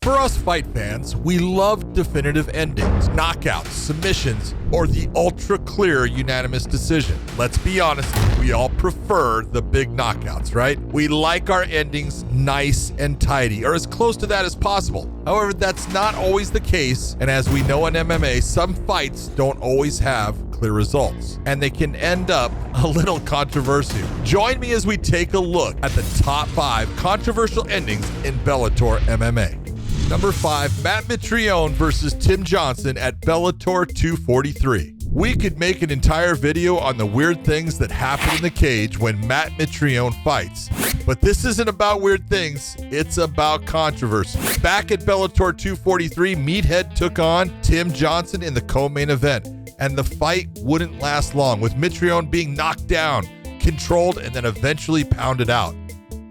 For us fight fans, we love definitive endings, knockouts, submissions, or the ultra-clear unanimous decision. Let's be honest, we all prefer the big knockouts, right? We like our endings nice and tidy, or as close to that as possible. However, that's not always the case, and as we know in MMA, some fights don't always have clear results, and they can end up a little controversial. Join me as we take a look at the top 5 controversial endings in Bellator MMA. Number 5, Matt Mitrione versus Tim Johnson at Bellator 243. We could make an entire video on the weird things that happen in the cage when Matt Mitrione fights. But this isn't about weird things, it's about controversy. Back at Bellator 243, Meathead took on Tim Johnson in the co-main event, and the fight wouldn't last long, with Mitrione being knocked down, controlled, and then eventually pounded out.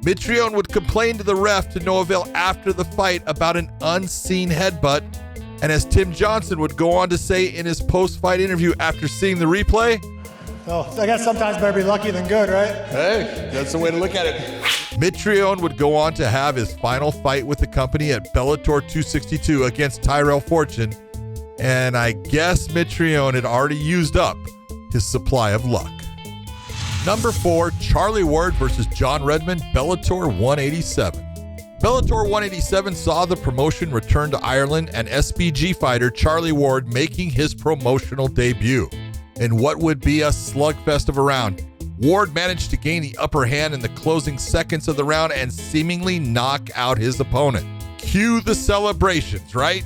Mitrione would complain to the ref to no avail after the fight about an unseen headbutt, and as Tim Johnson would go on to say in his post-fight interview after seeing the replay, "Oh, I guess sometimes better be lucky than good, right?" Hey, that's the way to look at it. Mitrione would go on to have his final fight with the company at Bellator 262 against Tyrell Fortune, and I guess Mitrione had already used up his supply of luck. Number 4, Charlie Ward versus John Redmond, Bellator 187. Bellator 187 saw the promotion return to Ireland and SBG fighter Charlie Ward making his promotional debut. In what would be a slugfest of a round, Ward managed to gain the upper hand in the closing seconds of the round and seemingly knock out his opponent. Cue the celebrations, right?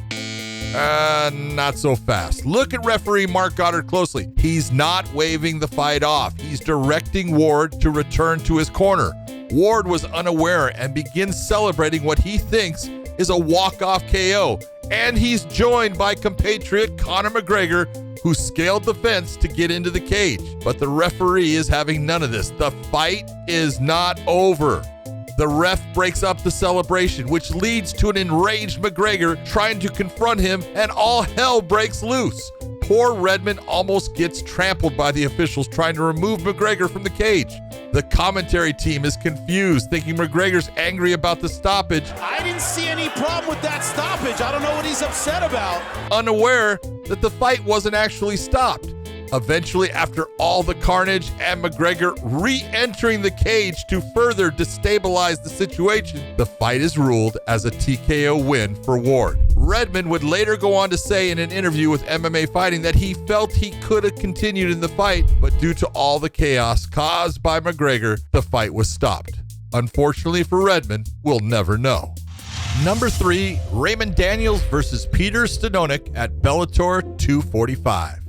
Not so fast. Look at referee Mark Goddard closely. He's not waving the fight off. He's directing Ward to return to his corner. Ward was unaware and begins celebrating what he thinks is a walk-off KO. And he's joined by compatriot Conor McGregor, who scaled the fence to get into the cage. But the referee is having none of this. The fight is not over. The ref breaks up the celebration, which leads to an enraged McGregor trying to confront him, and all hell breaks loose. Poor Redmond almost gets trampled by the officials trying to remove McGregor from the cage. The commentary team is confused, thinking McGregor's angry about the stoppage. I didn't see any problem with that stoppage. I don't know what he's upset about. Unaware that the fight wasn't actually stopped. Eventually, after all the carnage and McGregor re-entering the cage to further destabilize the situation, the fight is ruled as a TKO win for Ward. Redmond would later go on to say in an interview with MMA Fighting that he felt he could have continued in the fight, but due to all the chaos caused by McGregor, the fight was stopped. Unfortunately for Redmond, we'll never know. Number 3, Raymond Daniels versus Peter Stanonik at Bellator 245.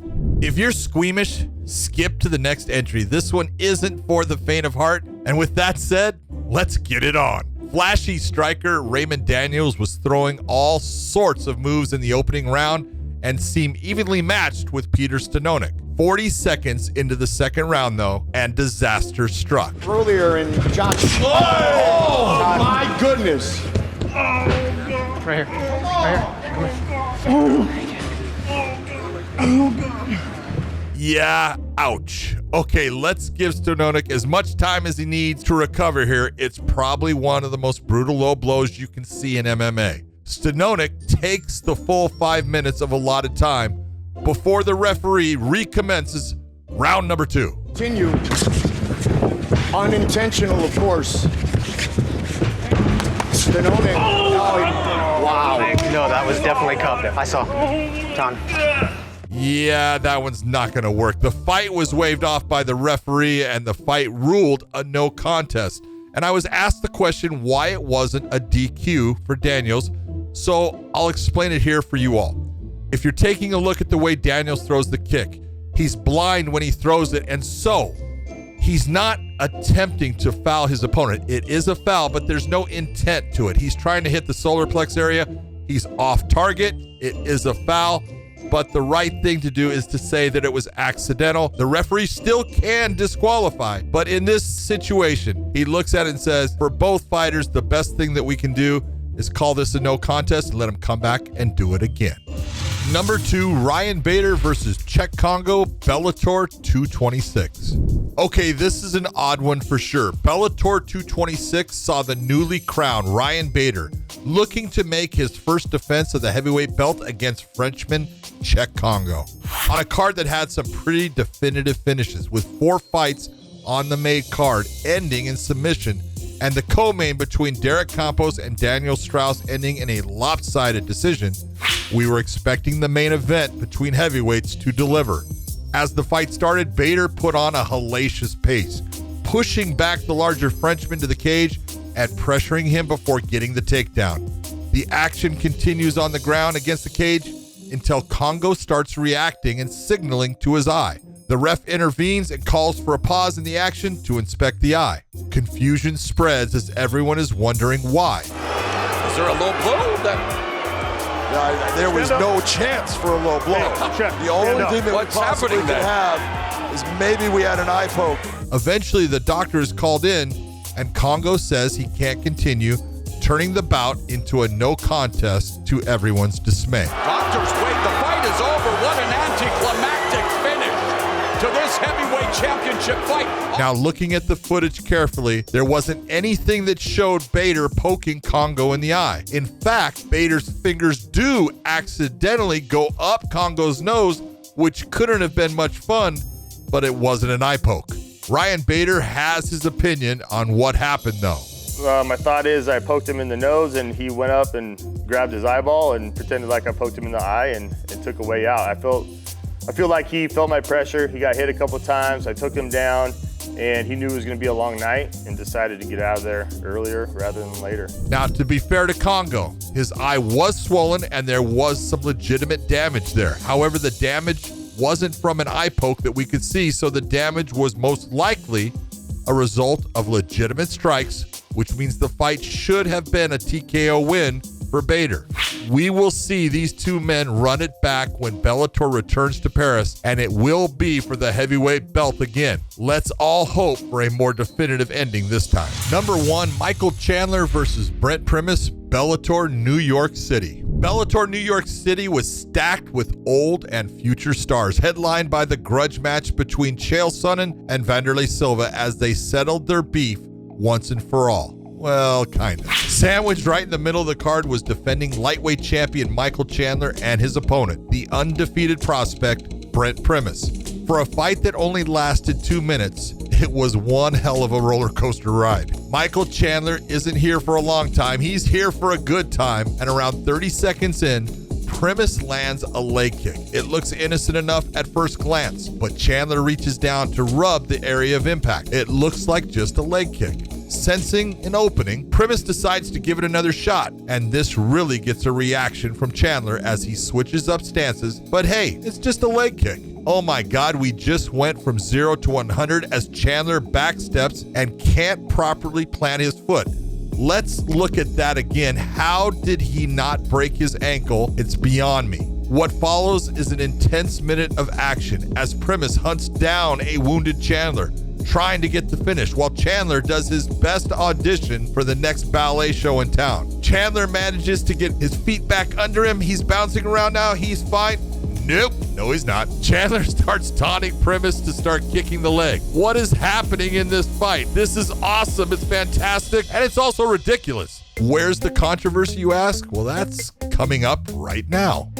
If you're squeamish, skip to the next entry. This one isn't for the faint of heart. And with that said, let's get it on. Flashy striker Raymond Daniels was throwing all sorts of moves in the opening round and seemed evenly matched with Peter Stanonik. 40 seconds into the second round, though, and disaster struck. Earlier in Johnson. Oh my goodness. Right here. Come here. Yeah, ouch. Okay, let's give Stanonik as much time as he needs to recover here. It's probably one of the most brutal low blows you can see in MMA. Stanonik takes the full 5 minutes of allotted time before the referee recommences round number 2. Continue. Unintentional, of course. Stanonik. Wow. No, that was definitely cuffed. I saw. John. Yeah, that one's not going to work. The fight was waved off by the referee and the fight ruled a no contest. And I was asked the question why it wasn't a DQ for Daniels, so I'll explain it here for you all. If you're taking a look at the way Daniels throws the kick, he's blind when he throws it, and so he's not attempting to foul his opponent. It is a foul, but there's no intent to it. He's trying to hit the solar plex area. He's off target. It is a foul. But the right thing to do is to say that it was accidental. The referee still can disqualify, but in this situation, he looks at it and says, for both fighters, the best thing that we can do is call this a no contest and let him come back and do it again. Number 2, Ryan Bader versus Cheick Kongo, Bellator 226. Okay, this is an odd one for sure. Bellator 226 saw the newly crowned Ryan Bader looking to make his first defense of the heavyweight belt against Frenchman Cheick Kongo, on a card that had some pretty definitive finishes, with 4 fights on the main card ending in submission, and the co-main between Derek Campos and Daniel Strauss ending in a lopsided decision. We were expecting the main event between heavyweights to deliver. As the fight started, Bader put on a hellacious pace, pushing back the larger Frenchman to the cage and pressuring him before getting the takedown. The action continues on the ground against the cage until Kongo starts reacting and signaling to his eye. The ref intervenes and calls for a pause in the action to inspect the eye. Confusion spreads as everyone is wondering why. Is there a low blow? There was no chance for a low blow. The only thing that we possibly could have is maybe we had an eye poke. Eventually, the doctor is called in, and Kongo says he can't continue, turning the bout into a no contest to everyone's dismay. Doctors, wait, the fight is over. What an anticlimactic finish to this heavyweight championship fight. Now, looking at the footage carefully, there wasn't anything that showed Bader poking Kongo in the eye. In fact, Bader's fingers do accidentally go up Kongo's nose, which couldn't have been much fun, but it wasn't an eye poke. Ryan Bader has his opinion on what happened, though. My thought is I poked him in the nose, and he went up and grabbed his eyeball and pretended like I poked him in the eye and took a way out. I feel like he felt my pressure. He got hit a couple times. I took him down, and he knew it was going to be a long night and decided to get out of there earlier rather than later. Now, to be fair to Kongo, his eye was swollen and there was some legitimate damage there. However, the damage wasn't from an eye poke that we could see, so the damage was most likely a result of legitimate strikes, which means the fight should have been a TKO win for Bader. We will see these two men run it back when Bellator returns to Paris, and it will be for the heavyweight belt again. Let's all hope for a more definitive ending this time. Number 1, Michael Chandler versus Brent Primus, Bellator New York City. Bellator New York City was stacked with old and future stars, headlined by the grudge match between Chael Sonnen and Vanderlei Silva as they settled their beef once and for all. Well, kind of. Sandwiched right in the middle of the card was defending lightweight champion Michael Chandler and his opponent, the undefeated prospect Brent Primus. For a fight that only lasted 2 minutes, it was one hell of a roller coaster ride. Michael Chandler isn't here for a long time. He's here for a good time, and around 30 seconds in, Primus lands a leg kick. It looks innocent enough at first glance, but Chandler reaches down to rub the area of impact. It looks like just a leg kick. Sensing an opening, Primus decides to give it another shot, and this really gets a reaction from Chandler as he switches up stances, but hey, it's just a leg kick. Oh my God, we just went from 0 to 100 as Chandler backsteps and can't properly plant his foot. Let's look at that again. How did he not break his ankle? It's beyond me. What follows is an intense minute of action as Primus hunts down a wounded Chandler, trying to get the finish, while Chandler does his best audition for the next ballet show in town. Chandler manages to get his feet back under him. He's bouncing around now. He's fine. Nope. No, he's not. Chandler starts taunting Primus to start kicking the leg. What is happening in this fight? This is awesome. It's fantastic. And it's also ridiculous. Where's the controversy, you ask? Well, that's coming up right now.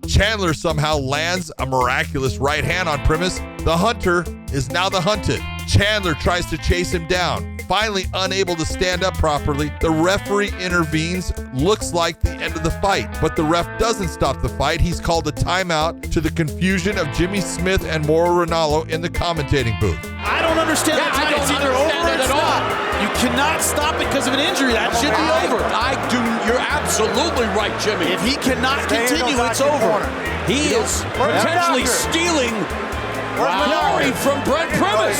Chandler somehow lands a miraculous right hand on Primus. The hunter is now the hunted. Chandler tries to chase him down. Finally unable to stand up properly, the referee intervenes. Looks like the end of the fight, but the ref doesn't stop the fight. He's called a timeout to the confusion of Jimmy Smith and Mauro Ranallo in the commentating booth. I don't understand that. It's either over or it's not. You cannot stop it because of an injury. That should be over. I do. You're absolutely right, Jimmy. If he cannot continue, it's over. He is potentially stealing glory from Brent Primus.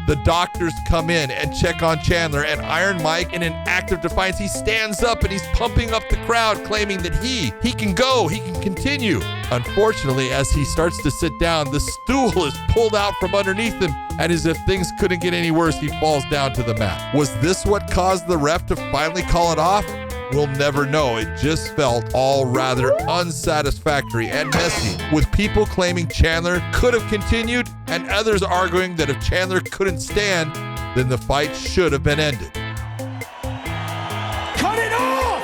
The doctors come in and check on Chandler, and Iron Mike, in an act of defiance, he stands up and he's pumping up the crowd, claiming that he can go, he can continue. Unfortunately, as he starts to sit down, the stool is pulled out from underneath him, and as if things couldn't get any worse, he falls down to the mat. Was this what caused the ref to finally call it off? We'll never know. It just felt all rather unsatisfactory and messy, with people claiming Chandler could have continued and others arguing that if Chandler couldn't stand, then the fight should have been ended. Cut it off!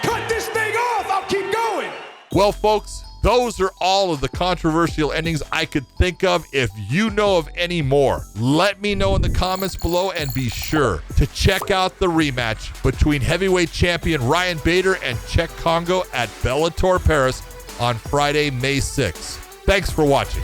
Cut this thing off! I'll keep going! Well, folks, those are all of the controversial endings I could think of. If you know of any more, let me know in the comments below, and be sure to check out the rematch between heavyweight champion Ryan Bader and Cheick Kongo at Bellator Paris on Friday, May 6th. Thanks for watching.